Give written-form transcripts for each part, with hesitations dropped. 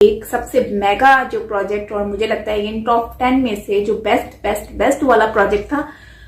एक सबसे मेगा जो प्रोजेक्ट, और मुझे लगता है इन टॉप 10 में से जो बेस्ट वाला प्रोजेक्ट था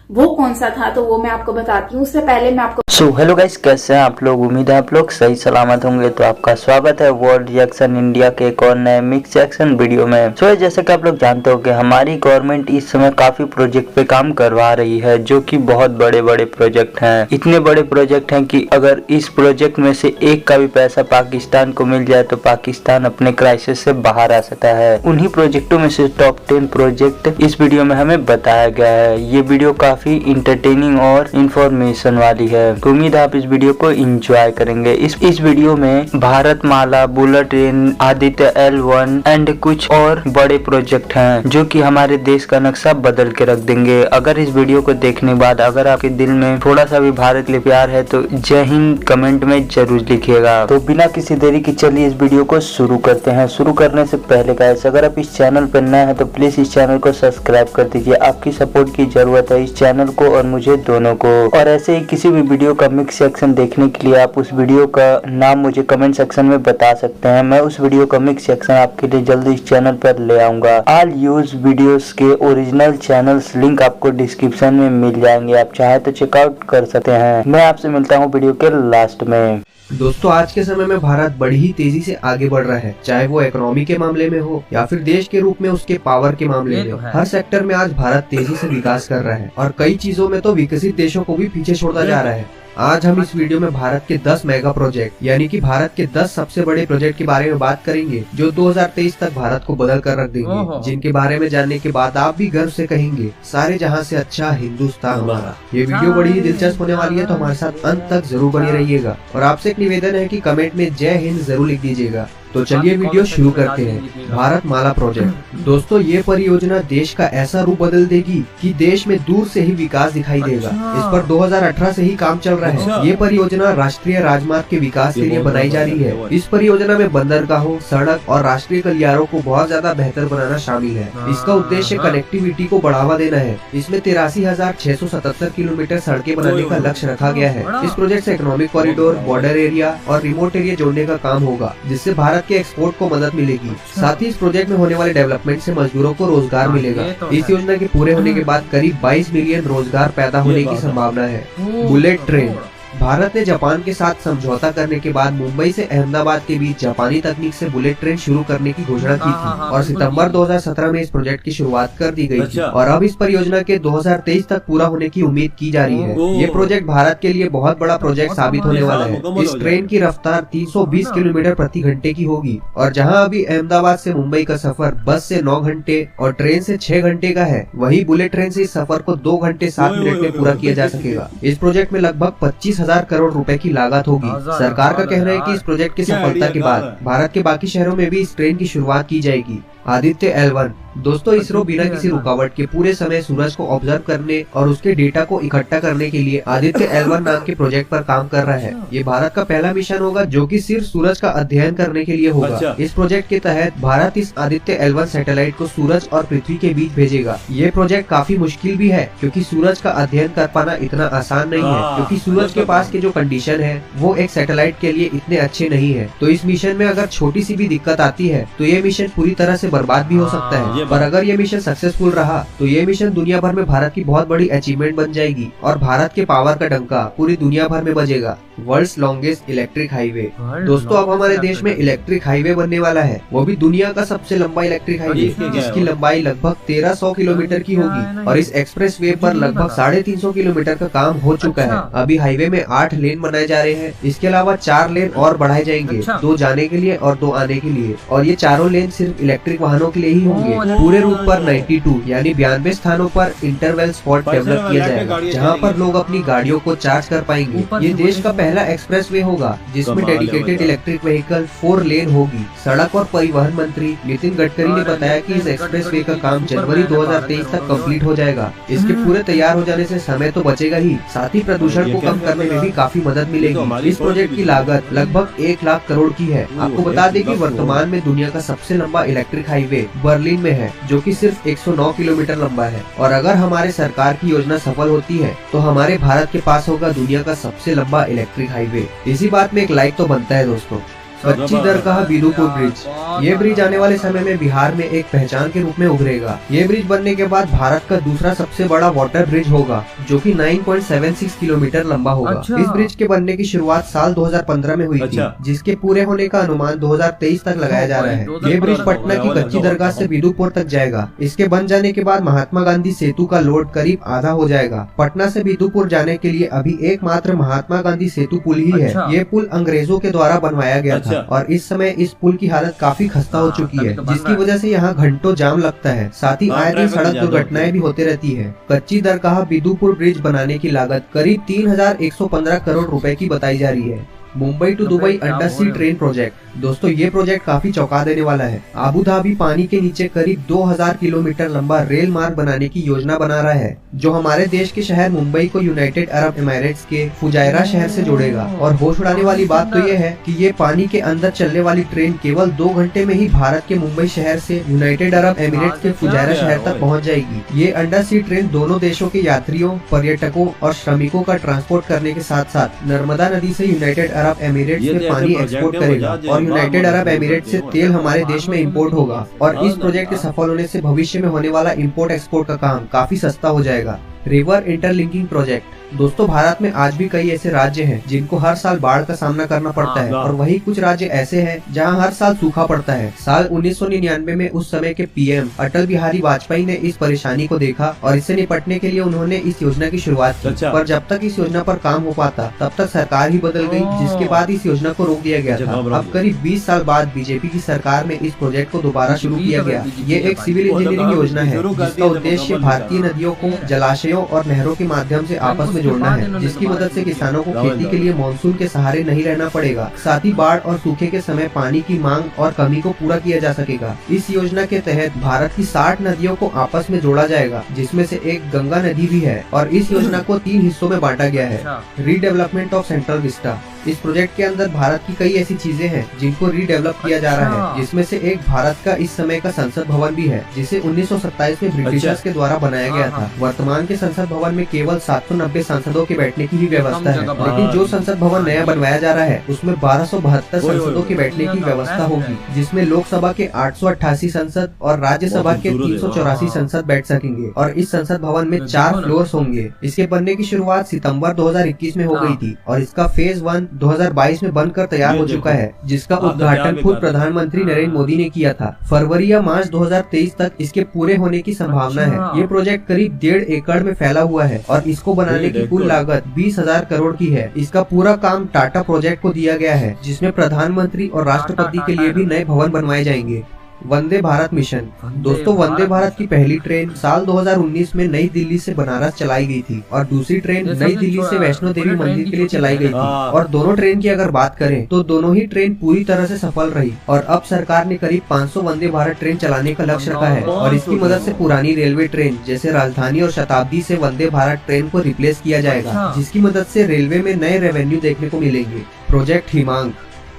वो कौन सा था, तो वो मैं आपको बताती हूँ। उससे पहले मैं आपको हेलो गाइस, कैसे हैं आप लोग। उम्मीद है आप लोग सही सलामत होंगे। तो आपका स्वागत है वर्ल्ड रिएक्शन इंडिया के एक और नए मिक्स रिएक्शन वीडियो में। जैसे कि आप लोग जानते हो कि हमारी गवर्नमेंट इस समय काफी प्रोजेक्ट पे काम करवा रही है, जो कि बहुत बड़े बड़े प्रोजेक्ट हैं। इतने बड़े प्रोजेक्ट हैं कि अगर इस प्रोजेक्ट में से एक का भी पैसा पाकिस्तान को मिल जाए तो पाकिस्तान अपने क्राइसिस से बाहर आ सकता है। उन्हीं प्रोजेक्टों में से टॉप 10 प्रोजेक्ट इस वीडियो में हमें बताया गया है। ये वीडियो काफी इंटरटेनिंग और इंफॉर्मेशन वाली है। उम्मीद है आप इस वीडियो को एंजॉय करेंगे। इस वीडियो में Bharat Mala, bullet train, Aditya L1 and कुछ और बड़े प्रोजेक्ट हैं जो कि हमारे देश का नक्शा बदल के रख देंगे। अगर इस वीडियो को देखने के बाद अगर आपके दिल में थोड़ा सा भी भारत के लिए प्यार है तो जय हिंद कमेंट में जरूर लिखिएगा। तो बिना किसी देरी की चलिए इस वीडियो को शुरू करते हैं। शुरू करने से पहले गाइस, अगर आप इस चैनल पर नए हैं तो प्लीज इस चैनल को सब्सक्राइब कर दीजिए। आपकी सपोर्ट की जरूरत है इस चैनल को और मुझे दोनों को। और ऐसे ही किसी भी वीडियो का मिक्स सेक्शन देखने के लिए आप उस वीडियो का नाम मुझे कमेंट सेक्शन में बता सकते हैं। मैं उस वीडियो का मिक्स सेक्शन आपके लिए जल्दी इस चैनल पर ले आऊंगा। ऑल यूज वीडियोस के ओरिजिनल चैनल्स लिंक आपको डिस्क्रिप्शन में मिल जाएंगे, आप चाहे तो चेकआउट कर सकते हैं। मैं आपसे मिलता हूँ वीडियो के लास्ट में। दोस्तों, आज के समय में भारत बड़ी ही तेजी से आगे बढ़ रहा है, चाहे वो इकोनॉमी के मामले में हो या फिर देश के रूप में उसके पावर के मामले में हो। हर सेक्टर में आज भारत तेजी से विकास कर रहा है और कई चीजों में तो विकसित देशों को भी पीछे छोड़ता जा रहा है। आज हम इस वीडियो में भारत के 10 मेगा प्रोजेक्ट यानी कि भारत के 10 सबसे बड़े प्रोजेक्ट के बारे में बात करेंगे जो 2023 तक भारत को बदल कर रख देंगे, जिनके बारे में जानने के बाद आप भी गर्व से कहेंगे सारे जहां से अच्छा हिंदुस्तान हमारा। ये वीडियो बड़ी ही दिलचस्प होने वाली है, तो हमारे साथ अंत तक जरूर बने रहिएगा। और आपसे एक निवेदन है कि कमेंट में जय हिंद जरूर लिख दीजिएगा। तो चलिए वीडियो शुरू करते हैं। भारत माला प्रोजेक्ट। दोस्तों, ये परियोजना देश का ऐसा रूप बदल देगी कि देश में दूर से ही विकास दिखाई देगा। इस पर 2018 से ही काम चल रहा है। ये परियोजना राष्ट्रीय राजमार्ग के विकास के लिए बनाई जा रही है। इस परियोजना में बंदरगाहों, सड़क और राष्ट्रीय गलियारों को बहुत ज्यादा बेहतर बनाना शामिल है। इसका उद्देश्य कनेक्टिविटी को बढ़ावा देना है। इसमें 83,677 किलोमीटर सड़कें बनाने का लक्ष्य रखा गया है। इस प्रोजेक्ट से इकोनॉमिक कॉरिडोर, बॉर्डर एरिया और रिमोट एरिया जोड़ने का काम होगा, जिससे भारत के एक्सपोर्ट को मदद मिलेगी। साथ ही इस प्रोजेक्ट में होने वाले डेवलपमेंट से मजदूरों को रोजगार मिलेगा। इस योजना के पूरे होने के बाद करीब 22 मिलियन रोजगार पैदा होने की संभावना है। Bullet train. भारत ने जापान के साथ समझौता करने के बाद मुंबई से अहमदाबाद के बीच जापानी तकनीक से बुलेट ट्रेन शुरू करने की घोषणा की थी और सितंबर 2017 में इस प्रोजेक्ट की शुरुआत कर दी गई थी और अब इस परियोजना के 2023 तक पूरा होने की उम्मीद की जा रही है। ये प्रोजेक्ट भारत के लिए बहुत बड़ा प्रोजेक्ट साबित होने वाला है। इस ट्रेन की रफ्तार 320 किलोमीटर प्रति घंटे की होगी और जहाँ अभी अहमदाबाद से मुंबई का सफर बस से 9 घंटे और ट्रेन से 6 घंटे का है, वही बुलेट ट्रेन से इस सफर को 2 घंटे 7 मिनट में पूरा किया जा सकेगा। इस प्रोजेक्ट में लगभग 25,000 करोड़ रुपए की लागत होगी। सरकार का कहना है कि इस प्रोजेक्ट की सफलता के बाद भारत के बाकी शहरों में भी इस ट्रेन की शुरुआत की जाएगी। आदित्य L1। दोस्तों, इसरो बिना किसी रुकावट के पूरे समय सूरज को ऑब्जर्व करने और उसके डेटा को इकट्ठा करने के लिए आदित्य L1 नाम के प्रोजेक्ट पर काम कर रहा है। ये भारत का पहला मिशन होगा जो कि सिर्फ सूरज का अध्ययन करने के लिए होगा। इस प्रोजेक्ट के तहत भारत इस आदित्य L1 सैटेलाइट को सूरज और पृथ्वी के बीच भेजेगा। ये प्रोजेक्ट काफी मुश्किल भी है क्योंकि सूरज का अध्ययन कर पाना इतना आसान नहीं है, क्योंकि सूरज के पास के जो कंडीशन है वो एक सैटेलाइट के लिए इतने अच्छे नहीं है। तो इस मिशन में अगर छोटी सी भी दिक्कत आती है तो ये मिशन पूरी तरह से बर्बाद भी हो सकता है। पर अगर ये मिशन सक्सेसफुल रहा तो ये मिशन दुनिया भर में भारत की बहुत बड़ी अचीवमेंट बन जाएगी और भारत के पावर का डंका पूरी दुनिया भर में बजेगा। World's longest electric highway. दोस्तों, अब हमारे देश में इलेक्ट्रिक हाईवे बनने वाला है, वो भी दुनिया का सबसे लंबा इलेक्ट्रिक हाईवे, जिसकी लंबाई लगभग 1300 किलोमीटर की होगी और इस एक्सप्रेस वे पर लगभग 350 किलोमीटर का काम हो चुका है। अभी हाईवे में 8 लेन बनाए जा रहे हैं। इसके अलावा 4 लेन और बढ़ाए जाएंगे, 2 जाने के लिए और 2 आने के लिए, और ये चारों लेन सिर्फ इलेक्ट्रिक वाहनों के लिए ही होंगे। पूरे रूट पर 92 यानी 92 स्थानों पर इंटरवल स्पॉट डेवलप किया जाएगा, जहाँ पर लोग अपनी गाड़ियों को चार्ज कर पाएंगे। ये देश का पहला एक्सप्रेसवे होगा जिसमें डेडिकेटेड इलेक्ट्रिक व्हीकल 4 लेन होगी। सड़क और परिवहन मंत्री नितिन गडकरी ने बताया कि इस एक्सप्रेसवे का काम जनवरी 2023 तक कंप्लीट हो जाएगा। इसके पूरे तैयार हो जाने से समय तो बचेगा ही, साथ ही प्रदूषण को कम करने में भी काफी मदद मिलेगी। इस प्रोजेक्ट की लागत लगभग 1 लाख करोड़ की है। आपको बता दें कि वर्तमान में दुनिया का सबसे लंबा इलेक्ट्रिक हाईवे बर्लिन में है, जो कि सिर्फ 109 किलोमीटर लंबा है। और अगर हमारे सरकार की योजना सफल होती है तो हमारे भारत के पास होगा दुनिया का सबसे लंबा इलेक्ट्रिक हाईवे। इसी बात में एक लाइक तो बनता है दोस्तों। कच्ची दरगाह बिदुपुर ब्रिज। ये ब्रिज आने वाले समय में बिहार में एक पहचान के रूप में उभरेगा। ये ब्रिज बनने के बाद भारत का दूसरा सबसे बड़ा वाटर ब्रिज होगा, जो कि 9.76 किलोमीटर लंबा होगा। अच्छा। इस ब्रिज के बनने की शुरुआत साल 2015 में हुई थी, जिसके पूरे होने का अनुमान 2023 तक लगाया जा रहा है। ये ब्रिज पटना की कच्ची दरगाह से बिदुपुर तक जाएगा। इसके बन जाने के बाद महात्मा गांधी सेतु का लोड करीब आधा हो जाएगा। पटना से बिदुपुर जाने के लिए अभी एकमात्र महात्मा गांधी सेतु पुल ही है। ये पुल अंग्रेजों के द्वारा बनवाया गया था और इस समय इस पुल की हालत काफी खस्ता हो चुकी है, जिसकी वजह से यहाँ घंटों जाम लगता है। साथ ही आए दिन सड़क दुर्घटनाएं भी होती रहती है। कच्ची दरगाह बिदुपुर ब्रिज बनाने की लागत करीब 3115 करोड़ रुपए की बताई जा रही है। Mumbai to Dubai under sea train project. दोस्तों, ये प्रोजेक्ट काफी चौंका देने वाला है। अबू धाबी पानी के नीचे करीब 2000 किलोमीटर लंबा रेल मार्ग बनाने की योजना बना रहा है, जो हमारे देश के शहर मुंबई को यूनाइटेड अरब एमिरेट्स के फुजायरा शहर से जोड़ेगा। और होश उड़ाने वाली बात तो ये है कि ये पानी के अंदर चलने वाली ट्रेन केवल 2 घंटे में ही भारत के मुंबई शहर से यूनाइटेड अरब एमिरेट्स के फुजायरा शहर तक पहुँच जाएगी। ये अंडर सी ट्रेन दोनों देशों के यात्रियों, पर्यटकों और श्रमिकों का ट्रांसपोर्ट करने के साथ साथ नर्मदा नदी से यूनाइटेड अरब एमिरेट्स में पानी एक्सपोर्ट करेगा और यूनाइटेड अरब एमिरेट्स से तेल हमारे देश में इंपोर्ट होगा। और इस प्रोजेक्ट के सफल होने से भविष्य में होने वाला इंपोर्ट एक्सपोर्ट का काम काफी सस्ता हो जाएगा। River interlinking project. दोस्तों, भारत में आज भी कई ऐसे राज्य हैं जिनको हर साल बाढ़ का सामना करना पड़ता है और वही कुछ राज्य ऐसे हैं जहां हर साल सूखा पड़ता है। साल 1999 में उस समय के पीएम अटल बिहारी वाजपेयी ने इस परेशानी को देखा और इससे निपटने के लिए उन्होंने इस योजना की शुरुआत की। पर जब तक इस योजना पर काम हो पाता तब तक सरकार ही बदल गई, जिसके बाद इस योजना को रोक दिया गया था। अब करीब 20 साल बाद बीजेपी की सरकार में इस प्रोजेक्ट को दोबारा शुरू किया गया। ये एक सिविल इंजीनियरिंग योजना है जिसका उद्देश्य भारतीय नदियों को जलाशयों और नहरों के माध्यम से आपस में जोड़ना है, जिसकी मदद से किसानों को खेती के लिए मानसून के सहारे नहीं रहना पड़ेगा। साथ ही बाढ़ और सूखे के समय पानी की मांग और कमी को पूरा किया जा सकेगा। इस योजना के तहत भारत की 60 नदियों को आपस में जोड़ा जाएगा, जिसमें से एक गंगा नदी भी है। और इस योजना को 3 हिस्सों में बांटा गया है। Redevelopment of central Vista. इस प्रोजेक्ट के अंदर भारत की कई ऐसी चीजें हैं जिनको रीडेवलप किया जा रहा है, जिसमें से एक भारत का इस समय का संसद भवन भी है, जिसे 1927 में ब्रिटिशर्स के द्वारा बनाया गया था। वर्तमान के संसद भवन में केवल 790 सांसदों के बैठने की ही व्यवस्था है, लेकिन जो संसद भवन नया बनवाया जा रहा है उसमें 1272 सांसदों के बैठने की व्यवस्था होगी, जिसमें लोकसभा के 888 सांसद और राज्यसभा के 384 सांसद बैठ सकेंगे। और इस संसद भवन में 4 फ्लोर्स होंगे। इसके बनने की शुरुआत सितंबर 2021 में हो गई थी और इसका फेज 1 2022 में बनकर तैयार हो चुका है, जिसका उद्घाटन खुद प्रधानमंत्री नरेंद्र मोदी ने किया था। फरवरी या मार्च 2023 तक इसके पूरे होने की संभावना है। ये प्रोजेक्ट करीब 1.5 एकड़ में फैला हुआ है और इसको बनाने की कुल लागत 20,000 करोड़ की है। इसका पूरा काम टाटा प्रोजेक्ट को दिया गया है, जिसमें प्रधानमंत्री और राष्ट्रपति के लिए भी नए भवन बनवाए जाएंगे। वंदे भारत मिशन। दोस्तों, वंदे भारत की पहली ट्रेन साल 2019 में नई दिल्ली से बनारस चलाई गई थी और दूसरी ट्रेन नई दिल्ली से वैष्णो देवी मंदिर के लिए चलाई गई थी। और दोनों ट्रेन की अगर बात करें तो दोनों ही ट्रेन पूरी तरह से सफल रही और अब सरकार ने करीब 500 वंदे भारत ट्रेन चलाने का लक्ष्य रखा है और इसकी मदद से पुरानी रेलवे ट्रेन जैसे राजधानी और शताब्दी से वंदे भारत ट्रेन को रिप्लेस किया जाएगा, जिसकी मदद से रेलवे में नए रेवेन्यू देखने को मिलेंगे। प्रोजेक्ट हिमांक।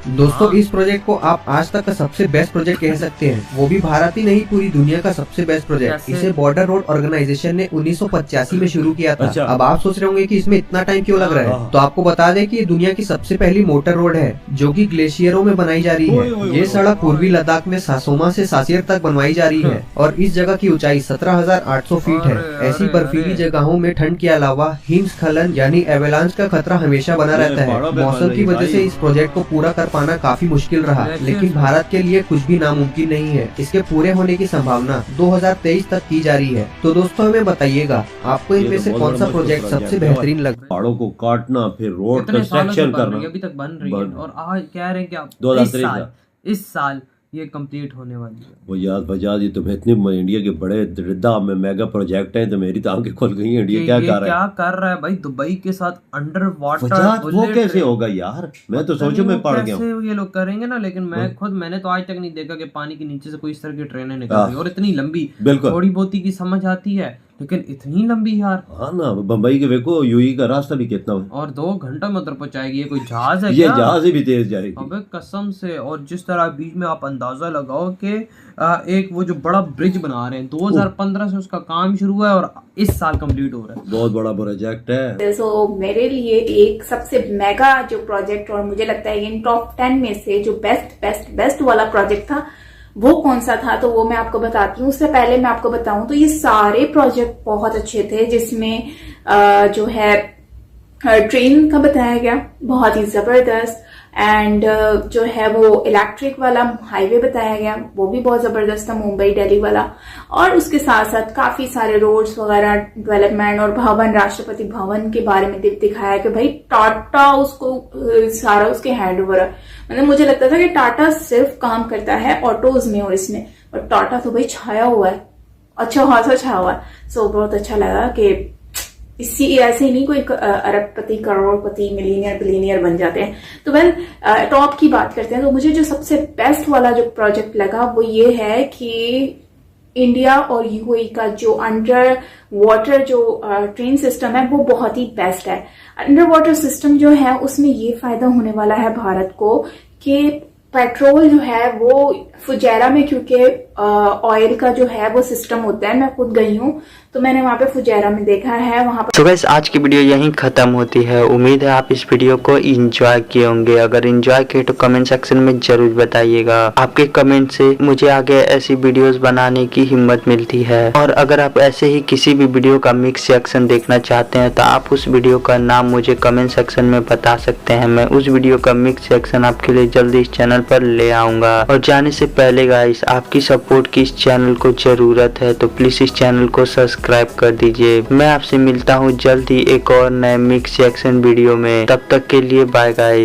दोस्तों, इस प्रोजेक्ट को आप आज तक का सबसे बेस्ट प्रोजेक्ट कह सकते हैं, वो भी भारत ही नहीं पूरी दुनिया का सबसे बेस्ट प्रोजेक्ट। इसे बॉर्डर रोड ऑर्गेनाइजेशन ने 1985 में शुरू किया था। अब आप सोच रहे होंगे कि इसमें इतना टाइम क्यों लग रहा है, तो आपको बता दें कि ये दुनिया की सबसे पहली मोटर रोड है जो कि ग्लेशियरों में बनाई जा रही है। ये सड़क पूर्वी लद्दाख में सासोमा से सासियर तक बनवाई जा रही है और इस जगह की ऊंचाई 17,800 फीट है। ऐसी बर्फीली जगहों में ठंड के अलावा हिमस्खलन यानी एवेलांच का खतरा हमेशा बना रहता है। मौसम की वजह से इस प्रोजेक्ट को पूरा कर पाना काफी मुश्किल रहा, लेकिन भारत के लिए कुछ भी नामुमकिन नहीं है। इसके पूरे होने की संभावना 2023 तक की जा रही है। तो दोस्तों, हमें बताइएगा आपको इनमें से कौन सा प्रोजेक्ट सबसे बेहतरीन लगा। पहाड़ों को काटना, फिर रोड कंस्ट्रक्शन करना, अभी तक बन रही है और आज कह रहे हैं कि आप 2023 इस साल ये कंप्लीट होने वाली है। वो याद बजाज, ये तुम्हें इतनी इंडिया के बड़े रिद्दा में मेगा प्रोजेक्ट हैं तो मेरी तो आंखें खुल गई हैं। इंडिया क्या कर रहा है भाई, दुबई के साथ अंडर वाटर। वो कैसे होगा यार, मैं तो सोचो मैं पड़ गया हूँ। ये लोग करेंगे ना, लेकिन मैंने तो आज तक नहीं देखा कि पानी के नीचे से कोई इस तरह की ट्रेनें निकल रही और इतनी लंबी। थोड़ी बहुत की समझ आती है लेकिन इतनी लंबी यार। हाँ ना, बम्बई के देखो यूई का रास्ता भी कितना है, और 2 घंटा में उधर पहुंचाएगी। ये कोई जहाज है ये क्या? जहाज से भी तेज जाएगी। अबे कसम से। और जिस तरह बीच में आप अंदाजा लगाओ कि एक वो जो बड़ा ब्रिज बना रहे हैं 2015 से उसका काम शुरू हुआ है और इस साल कंप्लीट हो रहा है। बहुत बड़ा प्रोजेक्ट है। तो मेरे लिए एक सबसे मेगा जो प्रोजेक्ट, और मुझे लगता है इन टॉप 10 में से जो बेस्ट वाला प्रोजेक्ट था वो कौन सा था, तो वो मैं आपको बताती हूँ। उससे पहले मैं आपको बताऊं तो ये सारे प्रोजेक्ट बहुत अच्छे थे, जिसमें जो है ट्रेन का बताया गया बहुत ही जबरदस्त, एंड जो है वो इलेक्ट्रिक वाला हाईवे बताया गया वो भी बहुत जबरदस्त था, मुंबई दिल्ली वाला। और उसके साथ साथ काफी सारे रोड्स वगैरह डेवलपमेंट और भवन, राष्ट्रपति भवन के बारे में दिखाया कि भाई टाटा उसको सारा उसके हैंड ओवर है। मतलब मुझे लगता था कि टाटा सिर्फ काम करता है ऑटोज में और इसमें, और टाटा तो भाई छाया हुआ है, अच्छा खासा छाया हुआ है। सो बहुत अच्छा लगा कि इसी ऐसे ही नहीं कोई अरबपति, करोड़पति, मिलीनियर, बिलीनियर बन जाते हैं। तो वेल टॉप की बात करते हैं, तो मुझे जो सबसे बेस्ट वाला जो प्रोजेक्ट लगा वो ये है कि इंडिया और यूएई का जो अंडर वाटर जो ट्रेन सिस्टम है वो बहुत ही बेस्ट है। अंडर वाटर सिस्टम जो है उसमें ये फायदा होने वाला है भारत को कि पेट्रोल जो है वो फुजैरा में, क्योंकि ऑयल का जो है वो सिस्टम होता है, मैं खुद गई हूँ तो मैंने वहां पे फुजैरा में देखा है वहां पर। तो गाइस आज की वीडियो यहीं खत्म होती है। उम्मीद है आप इस वीडियो को एंजॉय किए होंगे। अगर एंजॉय किए तो कमेंट सेक्शन में जरूर बताइएगा। आपके कमेंट से मुझे आगे ऐसी वीडियोस बनाने की हिम्मत मिलती है। और अगर आप ऐसे ही किसी भी वीडियो का मिक्स रिएक्शन देखना चाहते हैं तो आप उस वीडियो का नाम मुझे कमेंट सेक्शन में बता सकते हैं। मैं उस वीडियो का मिक्स रिएक्शन आपके लिए जल्दी इस चैनल पर ले आऊंगा। और जाने से पहले गाइस आपकी सपोर्ट की इस चैनल को जरूरत है, तो प्लीज इस चैनल को सब्सक्राइब कर दीजिए। मैं आपसे मिलता हूँ जल्दी एक और नए मिक्स रिएक्शन वीडियो में। तब तक के लिए बाय गाइस।